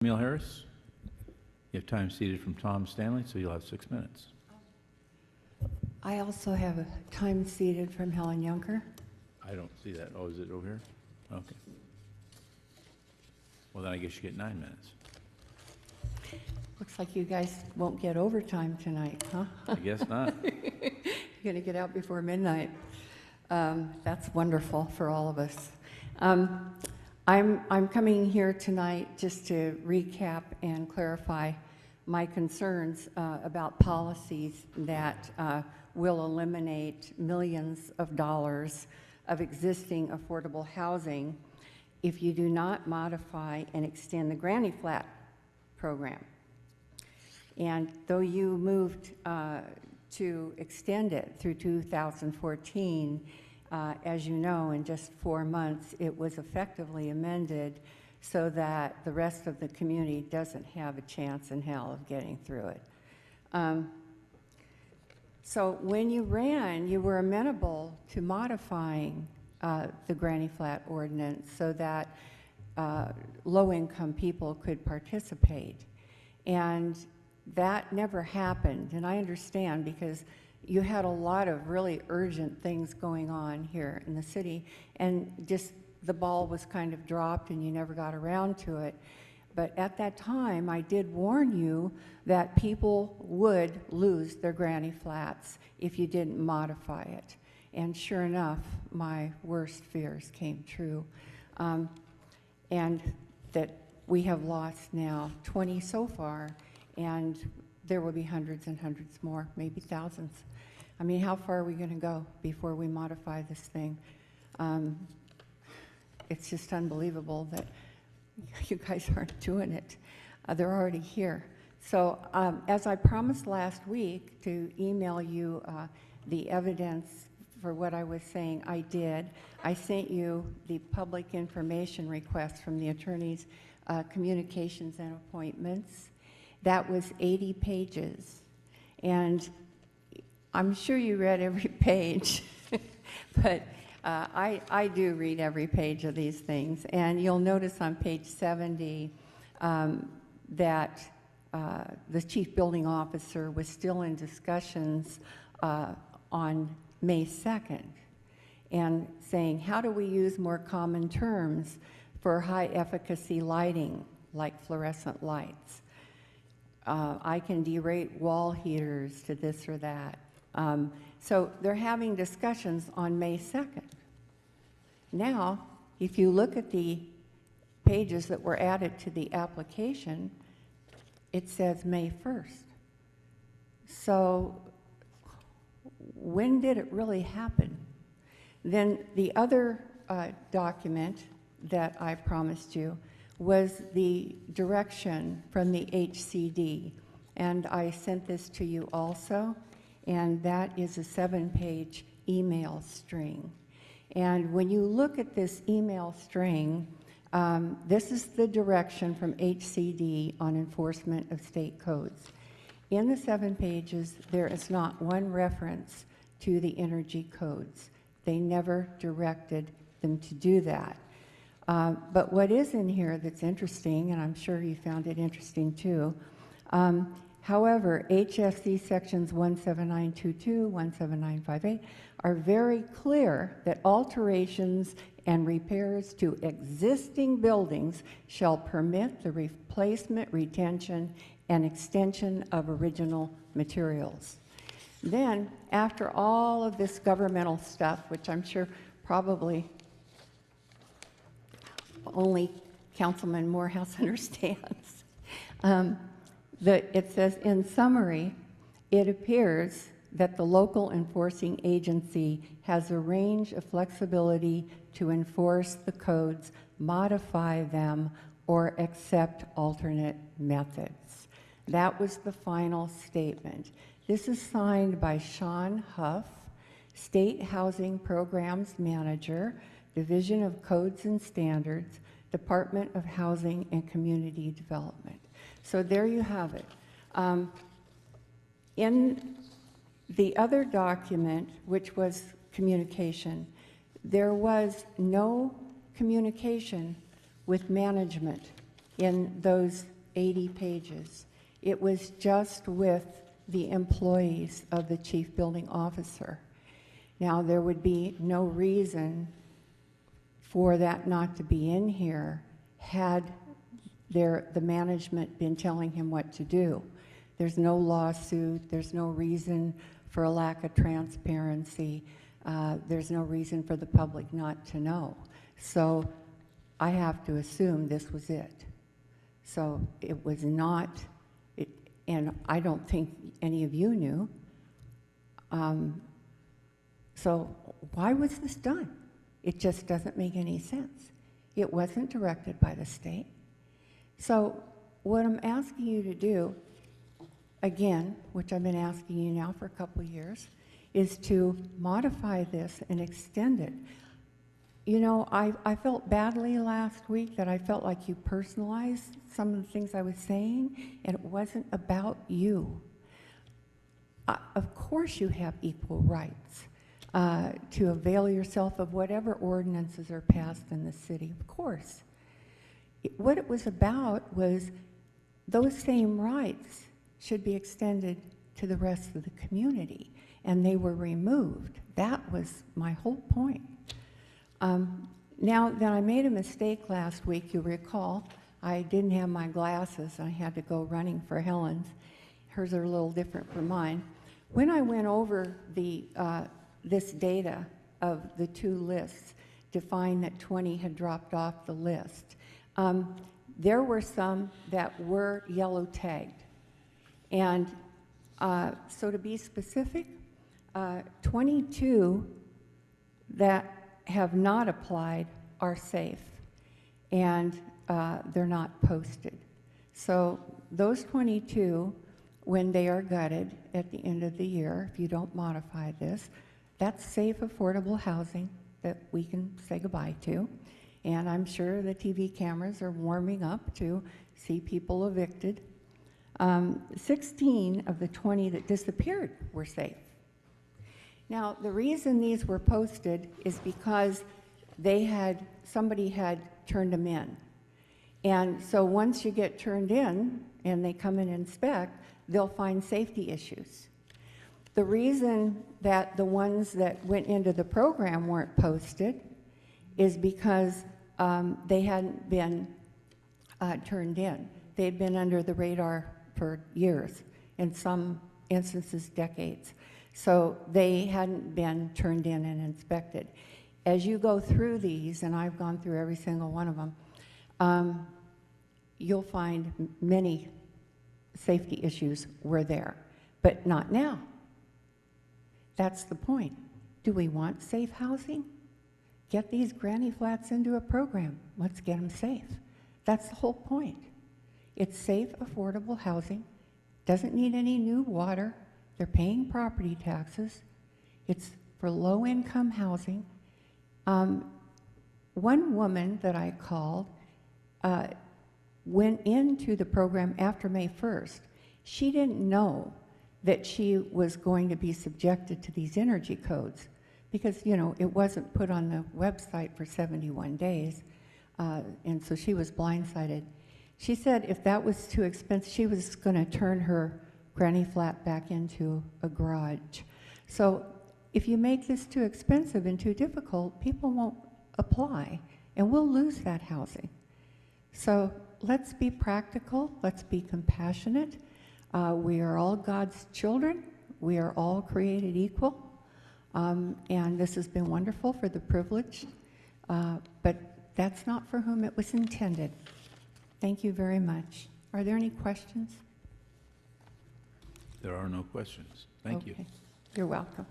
Emil Harris. You have time ceded from Tom Stanley, so you'll have 6 minutes. I also have a time ceded from Helen Yunker. I don't see that. Oh, is it over here? Okay. Well, then I guess you get 9 minutes. Looks like you guys won't get overtime tonight, huh? I guess not. You're going to get out before midnight. That's wonderful for all of us. I'm coming here tonight just to recap and clarify my concerns about policies that will eliminate millions of dollars of existing affordable housing if you do not modify and extend the Granny Flat program. And though you moved to extend it through 2014, as you know, in just 4 months, it was effectively amended so that the rest of the community doesn't have a chance in hell of getting through it. So when you ran, you were amenable to modifying the Granny Flat ordinance so that low-income people could participate. And that never happened, and I understand because you had a lot of really urgent things going on here in the city, and just the ball was kind of dropped and you never got around to it. But at that time, I did warn you that people would lose their Granny Flats if you didn't modify it. And sure enough, my worst fears came true. And that we have lost now 20 so far, and there will be hundreds and hundreds more, maybe thousands. I mean, how far are we going to go before we modify this thing? It's just unbelievable that you guys aren't doing it. They're already here. So as I promised last week to email you the evidence for what I was saying, I did. I sent you the public information request from the attorney's communications and appointments. That was 80 pages. And I'm sure you read every page, but I do read every page of these things. And you'll notice on page 70 that the chief building officer was still in discussions on May 2nd and saying, how do we use more common terms for high efficacy lighting like fluorescent lights? I can derate wall heaters to this or that. So they're having discussions on May 2nd. Now, if you look at the pages that were added to the application, it says May 1st. So when did it really happen? Then the other document that I promised you was the direction from the HCD, and I sent this to you also, and that is a 7-page email string. And when you look at this email string, this is the direction from HCD on enforcement of state codes. In the 7 pages, there is not one reference to the energy codes. They never directed them to do that. But what is in here that's interesting, and I'm sure you found it interesting too, however, HFC sections 17922, 17958 are very clear that alterations and repairs to existing buildings shall permit the replacement, retention, and extension of original materials. Then, after all of this governmental stuff, which I'm sure probably only Councilman Morehouse understands, it says, in summary, it appears that the local enforcing agency has a range of flexibility to enforce the codes, modify them, or accept alternate methods. That was the final statement. This is signed by Sean Huff, State Housing Programs Manager, Division of Codes and Standards, Department of Housing and Community Development. So there you have it. In the other document, which was communication, there was no communication with management in those 80 pages. It was just with the employees of the chief building officer. Now, there would be no reason for that not to be in here had the management been telling him what to do. There's no lawsuit, there's no reason for a lack of transparency, there's no reason for the public not to know. So I have to assume this was it. So it was not, and I don't think any of you knew. So why was this done? It just doesn't make any sense. It wasn't directed by the state. So what I'm asking you to do, again, which I've been asking you now for a couple of years, is to modify this and extend it. You know, I felt badly last week that I felt like you personalized some of the things I was saying, and it wasn't about you. Of course you have equal rights to avail yourself of whatever ordinances are passed in the city, of course. What it was about was those same rights should be extended to the rest of the community, and they were removed. That was my whole point. Now that I made a mistake last week, you recall, I didn't have my glasses. I had to go running for Helen's. Hers are a little different from mine. When I went over this data of the two lists to find that 20 had dropped off the list, there were some that were yellow tagged. And so to be specific, 22 that have not applied are safe, and they're not posted. So those 22, when they are gutted at the end of the year, if you don't modify this, that's safe, affordable housing that we can say goodbye to. And I'm sure the TV cameras are warming up to see people evicted. 16 of the 20 that disappeared were safe. Now, the reason these were posted is because somebody had turned them in. And so once you get turned in and they come and inspect, they'll find safety issues. The reason that the ones that went into the program weren't posted is because they hadn't been turned in. They'd been under the radar for years, in some instances decades. So they hadn't been turned in and inspected. As you go through these, and I've gone through every single one of them, you'll find many safety issues were there, but not now. That's the point. Do we want safe housing? Get these granny flats into a program. Let's get them safe. That's the whole point. It's safe, affordable housing, doesn't need any new water. They're paying property taxes. It's for low-income housing. One woman that I called went into the program after May 1st. She didn't know that she was going to be subjected to these energy codes because, you know, it wasn't put on the website for 71 days, and so she was blindsided. She said if that was too expensive, she was going to turn her granny flat back into a garage. So if you make this too expensive and too difficult, people won't apply, and we'll lose that housing. So let's be practical, let's be compassionate. We are all God's children. We are all created equal. And this has been wonderful for the privileged, but that's not for whom it was intended. Thank you very much. Are there any questions? There are no questions. Thank you. You're welcome.